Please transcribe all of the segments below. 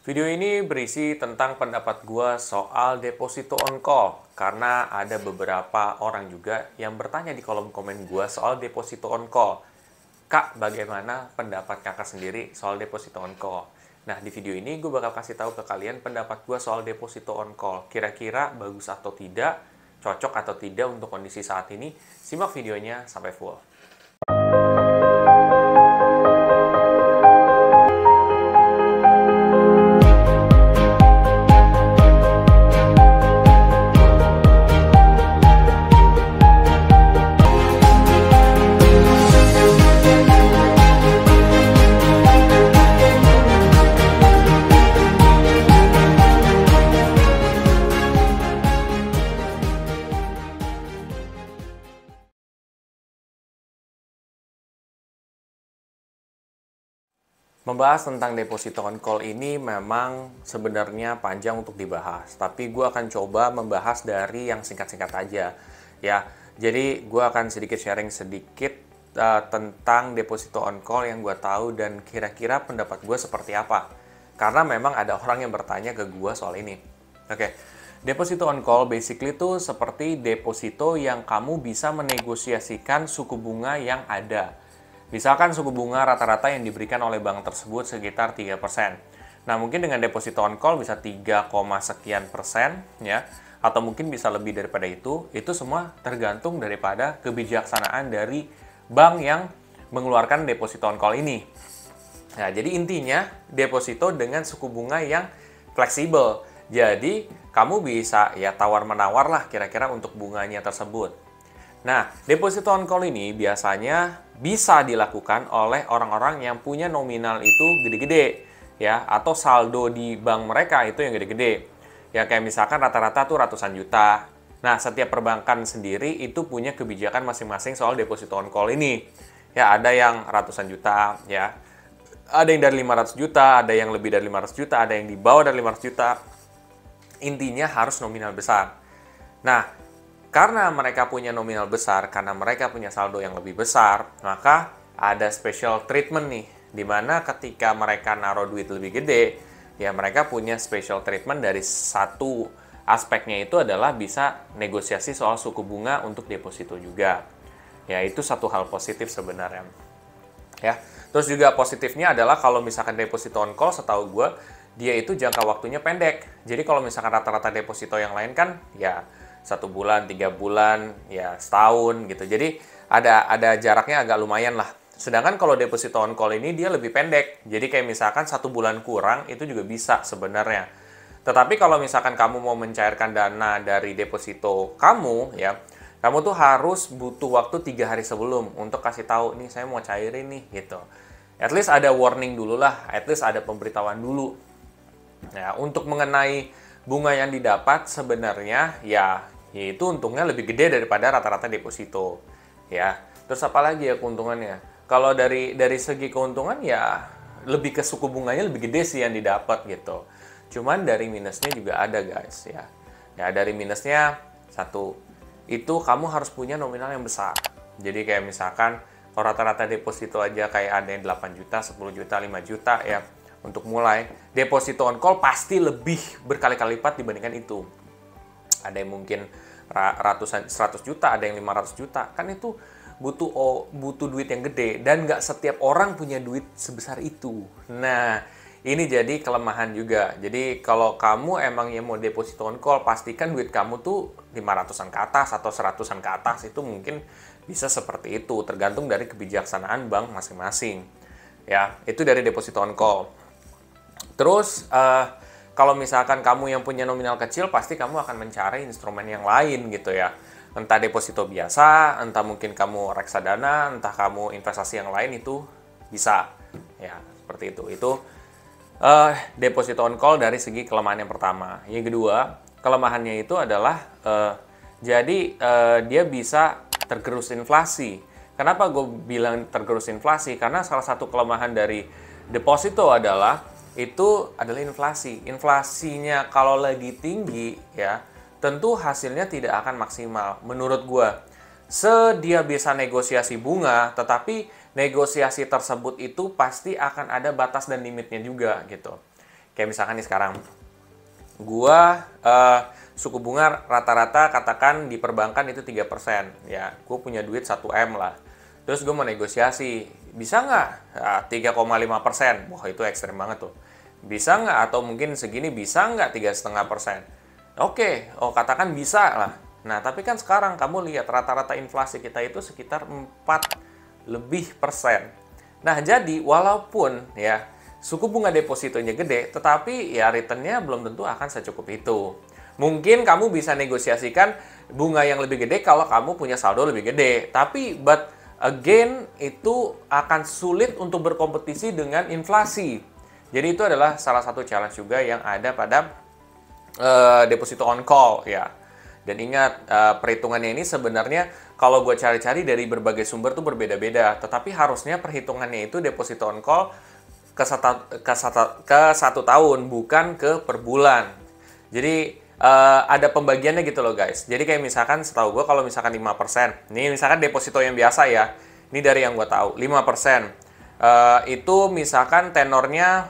Video ini berisi tentang pendapat gua soal deposito on call karena ada beberapa orang juga yang bertanya di kolom komen gua soal deposito on call. Kak, bagaimana pendapat kakak sendiri soal deposito on call? Nah, di video ini gue bakal kasih tahu ke kalian pendapat gua soal deposito on call. Kira-kira bagus atau tidak, cocok atau tidak untuk kondisi saat ini. Simak videonya sampai full. Membahas tentang deposito on call ini memang sebenarnya panjang untuk dibahas, tapi gue akan coba membahas dari yang singkat-singkat aja, ya. Jadi gue akan sedikit sharing sedikit tentang deposito on call yang gue tahu dan kira-kira pendapat gue seperti apa. Karena memang ada orang yang bertanya ke gue soal ini. Oke, deposito on call basically itu seperti deposito yang kamu bisa menegosiasikan suku bunga yang ada. Misalkan suku bunga rata-rata yang diberikan oleh bank tersebut sekitar 3%. Nah, mungkin dengan deposito on call bisa 3, sekian persen, ya, atau mungkin bisa lebih daripada itu semua tergantung daripada kebijaksanaan dari bank yang mengeluarkan deposito on call ini. Nah, jadi intinya deposito dengan suku bunga yang fleksibel. Jadi, kamu bisa ya tawar-menawar lah kira-kira untuk bunganya tersebut. Nah, deposito on call ini biasanya bisa dilakukan oleh orang-orang yang punya nominal itu gede-gede, ya, atau saldo di bank mereka itu yang gede-gede. Ya, kayak misalkan rata-rata tuh ratusan juta. Nah, setiap perbankan sendiri itu punya kebijakan masing-masing soal deposito on call ini. Ya, ada yang ratusan juta, ya. Ada yang dari 500 juta, ada yang lebih dari 500 juta, ada yang di bawah dari 500 juta. Intinya harus nominal besar. Nah, karena mereka punya nominal besar, karena mereka punya saldo yang lebih besar, maka ada special treatment nih, di mana ketika mereka naruh duit lebih gede, ya mereka punya special treatment dari satu aspeknya itu adalah bisa negosiasi soal suku bunga untuk deposito juga. Ya, itu satu hal positif sebenarnya. Ya, terus juga positifnya adalah kalau misalkan deposito on call, setahu gue, dia itu jangka waktunya pendek. Jadi kalau misalkan rata-rata deposito yang lain kan, ya 1 bulan, 3 bulan, ya setahun gitu. Jadi ada jaraknya agak lumayan lah. Sedangkan kalau deposito on call ini dia lebih pendek. Jadi kayak misalkan 1 bulan kurang itu juga bisa sebenarnya. Tetapi kalau misalkan kamu mau mencairkan dana dari deposito kamu, ya kamu tuh harus butuh waktu 3 hari sebelum untuk kasih tahu nih saya mau cairin nih gitu. At least ada warning dulu lah, at least ada pemberitahuan dulu. Nah, untuk mengenai bunga yang didapat sebenarnya ya itu untungnya lebih gede daripada rata-rata deposito, ya. Terus apa lagi ya keuntungannya? Kalau dari segi keuntungan ya lebih ke suku bunganya lebih gede sih yang didapat gitu. Cuman dari minusnya juga ada guys, ya. Ya dari minusnya satu, itu kamu harus punya nominal yang besar. Jadi kayak misalkan kalau rata-rata deposito aja kayak ada yang 8 juta, 10 juta, 5 juta ya. Untuk mulai, deposito on call pasti lebih berkali-kali lipat dibandingkan itu. Ada yang mungkin ratusan 100 juta, ada yang 500 juta. Kan itu butuh duit yang gede dan nggak setiap orang punya duit sebesar itu. Nah, ini jadi kelemahan juga. Jadi kalau kamu emang yang mau deposito on call, pastikan duit kamu tuh 500-an ke atas atau 100-an ke atas. Itu mungkin bisa seperti itu, tergantung dari kebijaksanaan bank masing-masing. Ya, itu dari deposito on call. Terus, kalau misalkan kamu yang punya nominal kecil, pasti kamu akan mencari instrumen yang lain gitu ya. Entah deposito biasa, entah mungkin kamu reksadana, entah kamu investasi yang lain itu bisa. Ya, seperti itu. Itu deposito on call dari segi kelemahan yang pertama. Yang kedua, kelemahannya itu adalah dia bisa tergerus inflasi. Kenapa gue bilang tergerus inflasi? Karena salah satu kelemahan dari deposito adalah inflasi. Inflasinya kalau lagi tinggi ya, tentu hasilnya tidak akan maksimal. Menurut gue, dia bisa negosiasi bunga, tetapi negosiasi tersebut itu pasti akan ada batas dan limitnya juga gitu. Kayak misalkan nih sekarang, gua suku bunga rata-rata katakan di perbankan itu 3%. Ya, gue punya duit 1M lah. Terus gue mau negosiasi, bisa nggak 3,5%? Wah, itu ekstrem banget tuh. Bisa nggak? Atau mungkin segini bisa nggak 3,5%? Oke, katakan bisa lah. Nah, tapi kan sekarang kamu lihat rata-rata inflasi kita itu sekitar 4 lebih persen. Nah, jadi walaupun ya suku bunga depositonya gede, tetapi ya returnnya belum tentu akan secukup itu. Mungkin kamu bisa negosiasikan bunga yang lebih gede kalau kamu punya saldo lebih gede. Tapi, but again, itu akan sulit untuk berkompetisi dengan inflasi. Jadi itu adalah salah satu challenge juga yang ada pada deposito on call ya. Dan ingat, perhitungannya ini sebenarnya kalau gue cari-cari dari berbagai sumber tuh berbeda-beda. Tetapi harusnya perhitungannya itu deposito on call ke satu tahun, bukan ke per bulan. Jadi ada pembagiannya gitu loh guys. Jadi kayak misalkan setahu gue kalau misalkan 5%, ini misalkan deposito yang biasa ya, ini dari yang gue tahu, 5%. Itu misalkan tenornya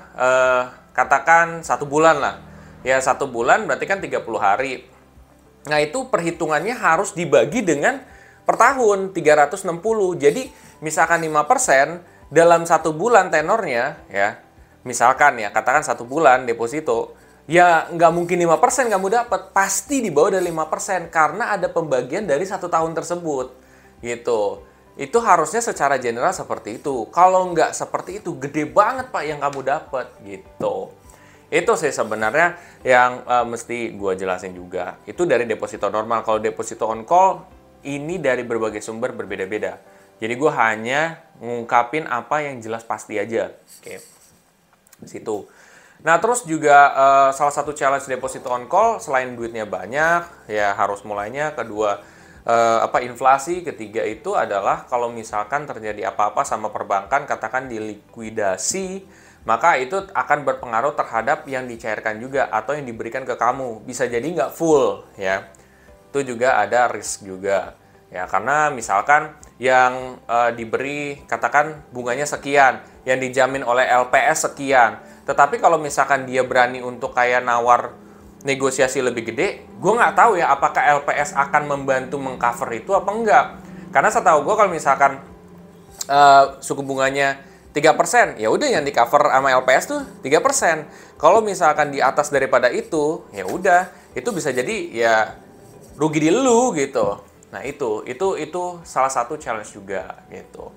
katakan 1 bulan lah. Ya 1 bulan berarti kan 30 hari. Nah itu perhitungannya harus dibagi dengan per tahun, 360. Jadi misalkan 5% dalam 1 bulan tenornya ya, misalkan ya katakan 1 bulan deposito, ya nggak mungkin 5% kamu dapat, pasti di bawah dari 5% karena ada pembagian dari 1 tahun tersebut gitu. Itu harusnya secara general seperti itu. Kalau nggak seperti itu, gede banget Pak yang kamu dapat gitu. Itu sih sebenarnya yang mesti gue jelasin juga. Itu dari deposito normal. Kalau deposito on call, ini dari berbagai sumber berbeda-beda. Jadi gue hanya ngungkapin apa yang jelas pasti aja. Oke, situ. Nah, terus juga salah satu challenge deposito on call selain duitnya banyak, ya harus mulainya. Kedua, inflasi. Ketiga itu adalah kalau misalkan terjadi apa-apa sama perbankan, katakan dilikuidasi, maka itu akan berpengaruh terhadap yang dicairkan juga atau yang diberikan ke kamu. Bisa jadi nggak full, ya. Itu juga ada risk juga. Ya, karena misalkan yang diberi, katakan bunganya sekian, yang dijamin oleh LPS sekian. Tetapi kalau misalkan dia berani untuk kayak nawar negosiasi lebih gede, gue nggak tahu ya apakah LPS akan membantu mengcover itu apa enggak. Karena setahu gue kalau misalkan suku bunganya 3%, ya udah yang di cover sama LPS tuh 3%. Kalau misalkan di atas daripada itu, ya udah, itu bisa jadi ya rugi di lu gitu. Nah, itu salah satu challenge juga gitu.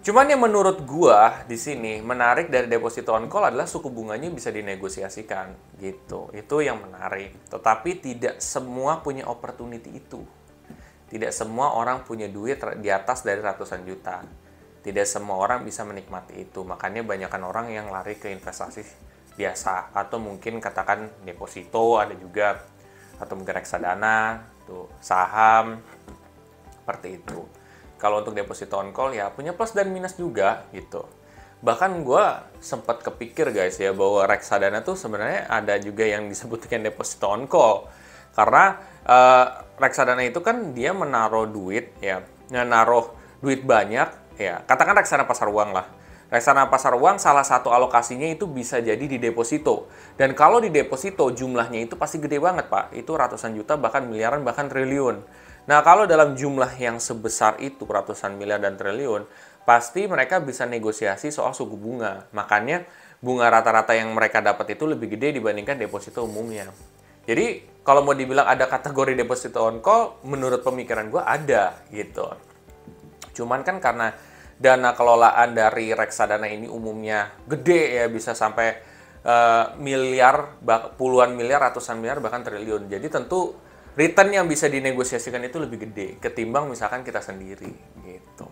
Cuman yang menurut gua di sini menarik dari deposito on call adalah suku bunganya bisa dinegosiasikan gitu. Itu yang menarik. Tetapi tidak semua punya opportunity itu. Tidak semua orang punya duit di atas dari ratusan juta. Tidak semua orang bisa menikmati itu. Makanya banyakkan orang yang lari ke investasi biasa atau mungkin katakan deposito ada juga, atau mungkin reksadana, tuh saham seperti itu. Kalau untuk deposito on call ya punya plus dan minus juga gitu. Bahkan gue sempat kepikir guys ya bahwa reksadana tuh sebenarnya ada juga yang disebutkan deposito on call. Karena reksadana itu kan dia menaruh duit ya, menaruh duit banyak ya. Katakan reksadana pasar uang lah. Reksadana pasar uang salah satu alokasinya itu bisa jadi di deposito. Dan kalau di deposito jumlahnya itu pasti gede banget Pak. Itu ratusan juta, bahkan miliaran, bahkan triliun. Nah, kalau dalam jumlah yang sebesar itu, ratusan miliar dan triliun, pasti mereka bisa negosiasi soal suku bunga. Makanya bunga rata-rata yang mereka dapat itu lebih gede dibandingkan deposito umumnya. Jadi, kalau mau dibilang ada kategori deposito on call, menurut pemikiran gue ada gitu. Cuman kan karena dana kelolaan dari reksadana ini umumnya gede ya, bisa sampai miliar, puluhan miliar, ratusan miliar, bahkan triliun. Jadi tentu return yang bisa dinegosiasikan itu lebih gede ketimbang misalkan kita sendiri gitu.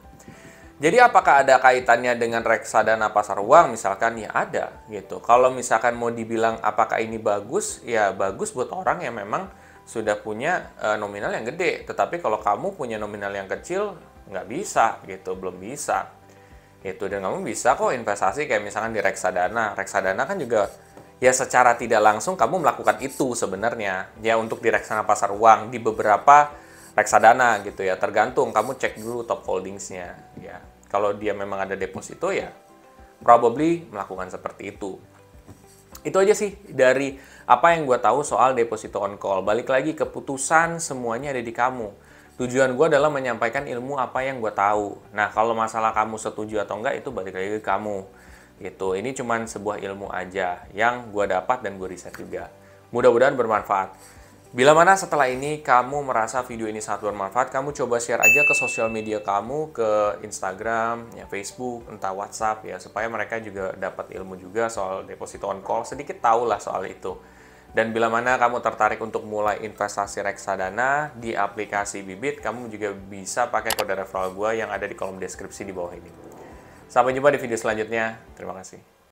Jadi apakah ada kaitannya dengan reksadana pasar uang misalkan? Ya ada gitu. Kalau misalkan mau dibilang apakah ini bagus, ya bagus buat orang yang memang sudah punya nominal yang gede. Tetapi kalau kamu punya nominal yang kecil, nggak bisa gitu, belum bisa. Itu, dan kamu bisa kok investasi kayak misalkan di reksadana. Reksadana kan juga ya secara tidak langsung kamu melakukan itu sebenarnya. Ya untuk di reksadana pasar uang, di beberapa reksadana gitu ya. Tergantung, kamu cek dulu top holdingsnya. Ya, kalau dia memang ada deposito ya probably melakukan seperti itu. Itu aja sih dari apa yang gue tahu soal deposito on call. Balik lagi, keputusan semuanya ada di kamu. Tujuan gue adalah menyampaikan ilmu apa yang gue tahu. Nah, kalau masalah kamu setuju atau enggak, itu balik lagi ke kamu. Gitu. Ini cuman sebuah ilmu aja yang gue dapat dan gue riset juga. Mudah-mudahan bermanfaat. Bila mana setelah ini kamu merasa video ini sangat bermanfaat, kamu coba share aja ke sosial media kamu, ke Instagram, ya Facebook, entah WhatsApp ya, supaya mereka juga dapat ilmu juga soal deposito on call, sedikit tahu lah soal itu. Dan bila mana kamu tertarik untuk mulai investasi reksadana di aplikasi Bibit, kamu juga bisa pakai kode referral gue yang ada di kolom deskripsi di bawah ini. Sampai jumpa di video selanjutnya. Terima kasih.